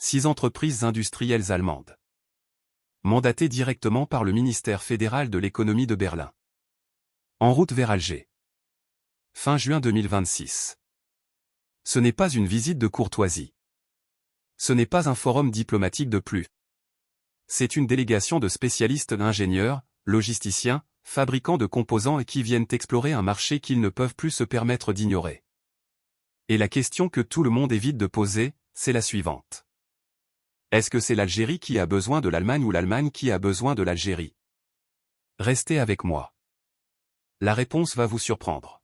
6 entreprises industrielles allemandes. Mandatées directement par le ministère fédéral de l'économie de Berlin. En route vers Alger. Fin juin 2026. Ce n'est pas une visite de courtoisie. Ce n'est pas un forum diplomatique de plus. C'est une délégation de spécialistes ingénieurs, logisticiens, fabricants de composants et qui viennent explorer un marché qu'ils ne peuvent plus se permettre d'ignorer. Et la question que tout le monde évite de poser, c'est la suivante. Est-ce que c'est l'Algérie qui a besoin de l'Allemagne ou l'Allemagne qui a besoin de l'Algérie? Restez avec moi. La réponse va vous surprendre.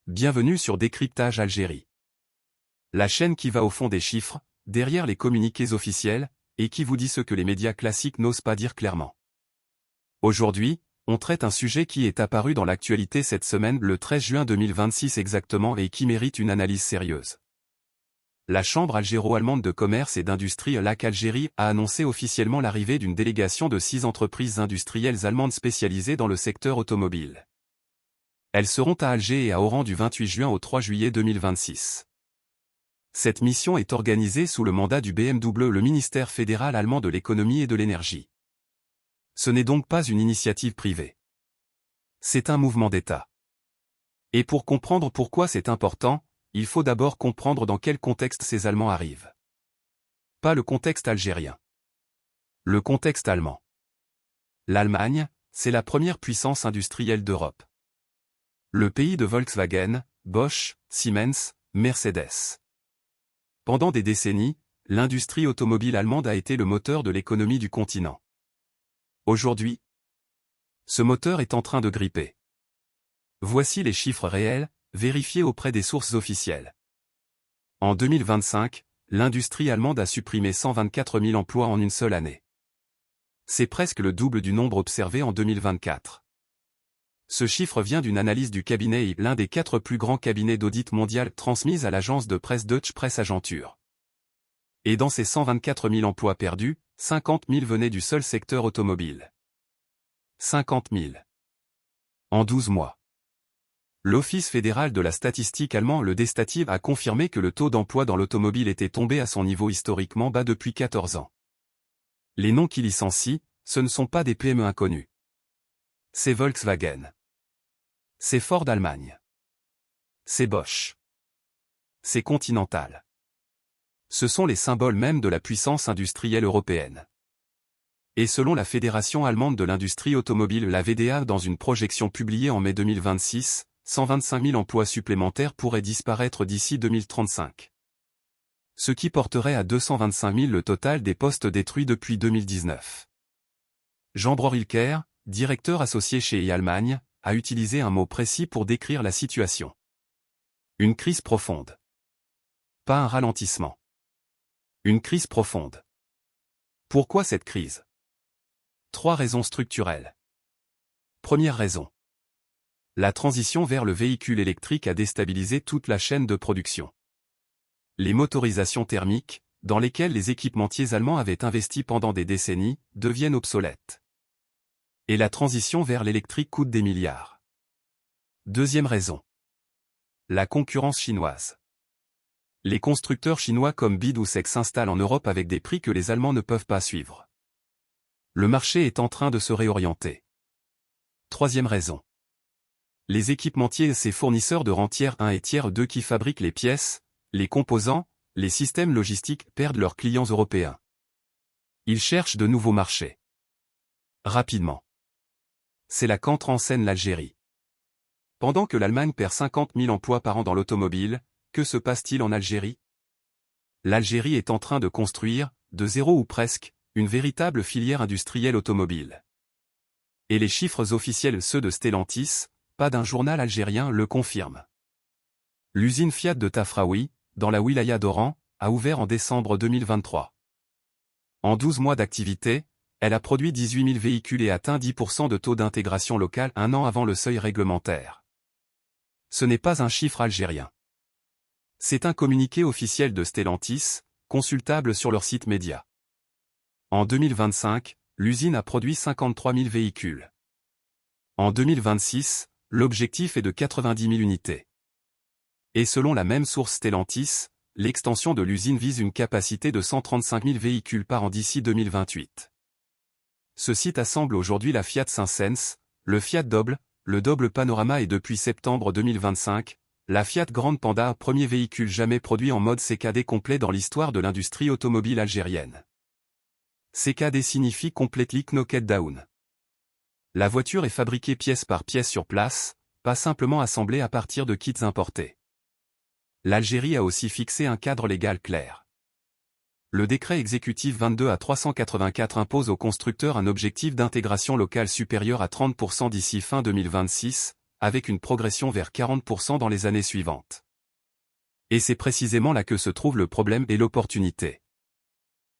Bienvenue sur Décryptage Algérie. La chaîne qui va au fond des chiffres, derrière les communiqués officiels, et qui vous dit ce que les médias classiques n'osent pas dire clairement. Aujourd'hui, on traite un sujet qui est apparu dans l'actualité cette semaine le 13 juin 2026 exactement et qui mérite une analyse sérieuse. La Chambre algéro-allemande de commerce et d'industrie LAC Algérie a annoncé officiellement l'arrivée d'une délégation de 6 entreprises industrielles allemandes spécialisées dans le secteur automobile. Elles seront à Alger et à Oran du 28 juin au 3 juillet 2026. Cette mission est organisée sous le mandat du BMW, le ministère fédéral allemand de l'économie et de l'énergie. Ce n'est donc pas une initiative privée. C'est un mouvement d'État. Et pour comprendre pourquoi c'est important, il faut d'abord comprendre dans quel contexte ces Allemands arrivent. Pas le contexte algérien. Le contexte allemand. L'Allemagne, c'est la première puissance industrielle d'Europe. Le pays de Volkswagen, Bosch, Siemens, Mercedes. Pendant des décennies, l'industrie automobile allemande a été le moteur de l'économie du continent. Aujourd'hui, ce moteur est en train de gripper. Voici les chiffres réels, vérifiés auprès des sources officielles. En 2025, l'industrie allemande a supprimé 124 000 emplois en une seule année. C'est presque le double du nombre observé en 2024. Ce chiffre vient d'une analyse du cabinet I, l'un des 4 plus grands cabinets d'audit mondial transmise à l'agence de presse Deutsche Presseagentur. Et dans ces 124 000 emplois perdus, 50 000 venaient du seul secteur automobile. 50 000. En 12 mois. L'Office fédéral de la statistique allemand, le Destativ, a confirmé que le taux d'emploi dans l'automobile était tombé à son niveau historiquement bas depuis 14 ans. Les noms qui licencient, ce ne sont pas des PME inconnues. C'est Volkswagen. C'est Ford Allemagne. C'est Bosch. C'est Continental. Ce sont les symboles mêmes de la puissance industrielle européenne. Et selon la Fédération allemande de l'industrie automobile, la VDA, dans une projection publiée en mai 2026, 125 000 emplois supplémentaires pourraient disparaître d'ici 2035. Ce qui porterait à 225 000 le total des postes détruits depuis 2019. Jean Brorilker, directeur associé chez e-Allemagne, a utilisé un mot précis pour décrire la situation. Une crise profonde. Pas un ralentissement. Une crise profonde. Pourquoi cette crise? 3 raisons structurelles. Première raison. La transition vers le véhicule électrique a déstabilisé toute la chaîne de production. Les motorisations thermiques, dans lesquelles les équipementiers allemands avaient investi pendant des décennies, deviennent obsolètes. Et la transition vers l'électrique coûte des milliards. Deuxième raison. La concurrence chinoise. Les constructeurs chinois comme BYD ou SEC s'installent en Europe avec des prix que les Allemands ne peuvent pas suivre. Le marché est en train de se réorienter. Troisième raison. Les équipementiers et ses fournisseurs de rang tiers 1 et tiers 2 qui fabriquent les pièces, les composants, les systèmes logistiques perdent leurs clients européens. Ils cherchent de nouveaux marchés. Rapidement. C'est là qu'entre en scène l'Algérie. Pendant que l'Allemagne perd 50 000 emplois par an dans l'automobile, que se passe-t-il en Algérie? L'Algérie est en train de construire, de zéro ou presque, une véritable filière industrielle automobile. Et les chiffres officiels, ceux de Stellantis, pas d'un journal algérien, le confirment. L'usine Fiat de Tafraoui, dans la wilaya d'Oran, a ouvert en décembre 2023. En 12 mois d'activité, elle a produit 18 000 véhicules et atteint 10% de taux d'intégration locale un an avant le seuil réglementaire. Ce n'est pas un chiffre algérien. C'est un communiqué officiel de Stellantis, consultable sur leur site média. En 2025, l'usine a produit 53 000 véhicules. En 2026, l'objectif est de 90 000 unités. Et selon la même source Stellantis, l'extension de l'usine vise une capacité de 135 000 véhicules par an d'ici 2028. Ce site assemble aujourd'hui la Fiat Cincense, le Fiat Doble, le Doble Panorama et depuis septembre 2025, la Fiat Grande Panda, premier véhicule jamais produit en mode CKD complet dans l'histoire de l'industrie automobile algérienne. CKD signifie Completely Knocked Down. La voiture est fabriquée pièce par pièce sur place, pas simplement assemblée à partir de kits importés. L'Algérie a aussi fixé un cadre légal clair. Le décret exécutif 22/384 impose aux constructeurs un objectif d'intégration locale supérieur à 30% d'ici fin 2026, avec une progression vers 40% dans les années suivantes. Et c'est précisément là que se trouve le problème et l'opportunité.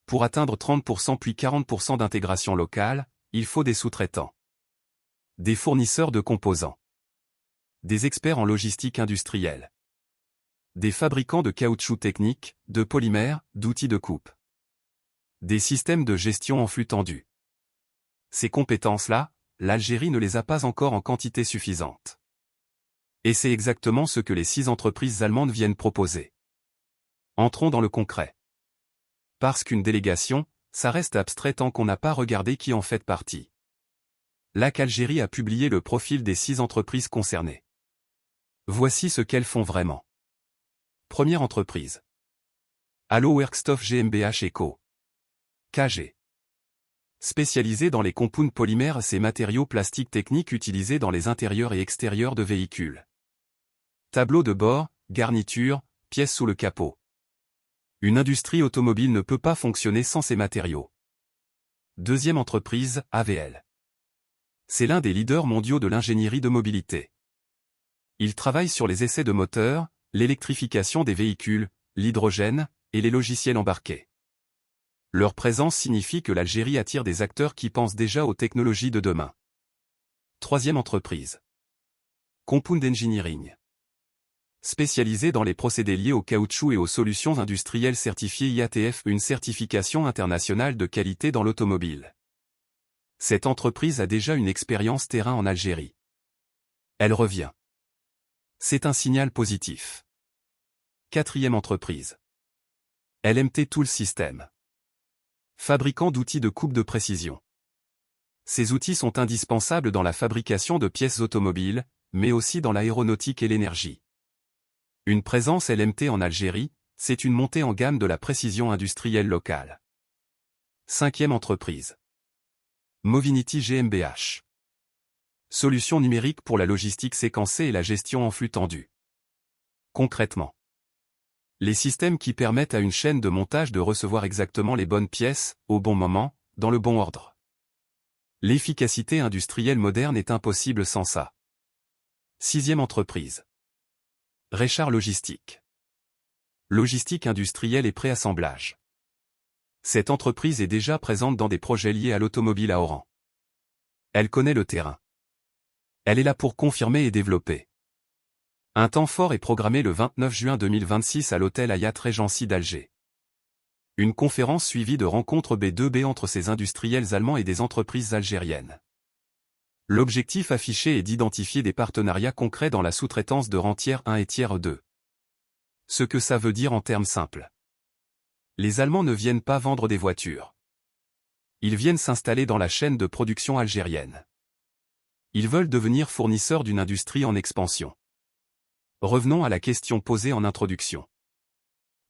Pour atteindre 30% puis 40% d'intégration locale, il faut des sous-traitants, des fournisseurs de composants, des experts en logistique industrielle, des fabricants de caoutchouc technique, de polymères, d'outils de coupe, des systèmes de gestion en flux tendu. Ces compétences-là, l'Algérie ne les a pas encore en quantité suffisante. Et c'est exactement ce que les 6 entreprises allemandes viennent proposer. Entrons dans le concret. Parce qu'une délégation, ça reste abstrait tant qu'on n'a pas regardé qui en fait partie. LAC Algérie a publié le profil des 6 entreprises concernées. Voici ce qu'elles font vraiment. Première entreprise. Allo Workstoff GmbH Eco. KG. Spécialisée dans les compounds polymères, ces matériaux plastiques techniques utilisés dans les intérieurs et extérieurs de véhicules. Tableau de bord, garniture, pièces sous le capot. Une industrie automobile ne peut pas fonctionner sans ces matériaux. Deuxième entreprise, AVL. C'est l'un des leaders mondiaux de l'ingénierie de mobilité. Il travaille sur les essais de moteurs, l'électrification des véhicules, l'hydrogène, et les logiciels embarqués. Leur présence signifie que l'Algérie attire des acteurs qui pensent déjà aux technologies de demain. Troisième entreprise. Compound Engineering. Spécialisée dans les procédés liés au caoutchouc et aux solutions industrielles certifiées IATF, une certification internationale de qualité dans l'automobile. Cette entreprise a déjà une expérience terrain en Algérie. Elle revient. C'est un signal positif. Quatrième entreprise. LMT Tool System. Fabricant d'outils de coupe de précision. Ces outils sont indispensables dans la fabrication de pièces automobiles, mais aussi dans l'aéronautique et l'énergie. Une présence LMT en Algérie, c'est une montée en gamme de la précision industrielle locale. Cinquième entreprise. Movinity GmbH. Solution numérique pour la logistique séquencée et la gestion en flux tendu. Concrètement, les systèmes qui permettent à une chaîne de montage de recevoir exactement les bonnes pièces, au bon moment, dans le bon ordre. L'efficacité industrielle moderne est impossible sans ça. Sixième entreprise. Réchard Logistique. Logistique industrielle et préassemblage. Cette entreprise est déjà présente dans des projets liés à l'automobile à Oran. Elle connaît le terrain. Elle est là pour confirmer et développer. Un temps fort est programmé le 29 juin 2026 à l'hôtel Hayat Regency d'Alger. Une conférence suivie de rencontres B2B entre ces industriels allemands et des entreprises algériennes. L'objectif affiché est d'identifier des partenariats concrets dans la sous-traitance de rang tiers 1 et tiers 2. Ce que ça veut dire en termes simples. Les Allemands ne viennent pas vendre des voitures. Ils viennent s'installer dans la chaîne de production algérienne. Ils veulent devenir fournisseurs d'une industrie en expansion. Revenons à la question posée en introduction.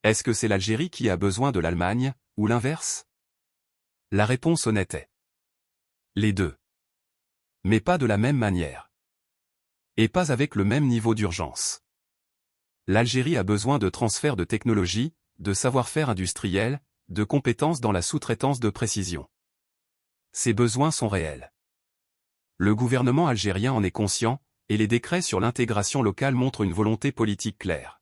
Est-ce que c'est l'Algérie qui a besoin de l'Allemagne, ou l'inverse? La réponse honnête est les deux. Mais pas de la même manière. Et pas avec le même niveau d'urgence. L'Algérie a besoin de transfert de technologie, de savoir-faire industriel, de compétences dans la sous-traitance de précision. Ces besoins sont réels. Le gouvernement algérien en est conscient, et les décrets sur l'intégration locale montrent une volonté politique claire.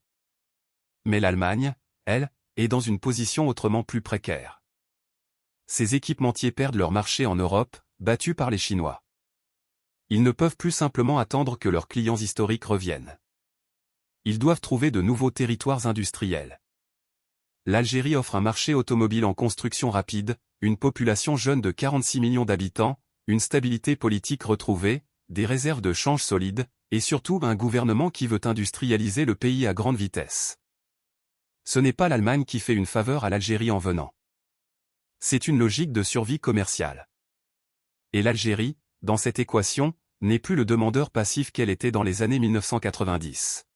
Mais l'Allemagne, elle, est dans une position autrement plus précaire. Ses équipementiers perdent leur marché en Europe, battus par les Chinois. Ils ne peuvent plus simplement attendre que leurs clients historiques reviennent. Ils doivent trouver de nouveaux territoires industriels. L'Algérie offre un marché automobile en construction rapide, une population jeune de 46 millions d'habitants, une stabilité politique retrouvée, des réserves de change solides, et surtout un gouvernement qui veut industrialiser le pays à grande vitesse. Ce n'est pas l'Allemagne qui fait une faveur à l'Algérie en venant. C'est une logique de survie commerciale. Et l'Algérie, dans cette équation, n'est plus le demandeur passif qu'elle était dans les années 1990.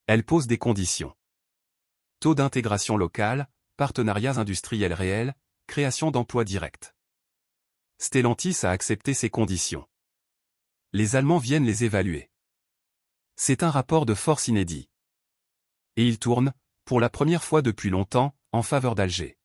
Elle pose des conditions. Taux d'intégration locale, partenariats industriels réels, création d'emplois directs. Stellantis a accepté ces conditions. Les Allemands viennent les évaluer. C'est un rapport de force inédit. Et il tourne, pour la première fois depuis longtemps, en faveur d'Alger.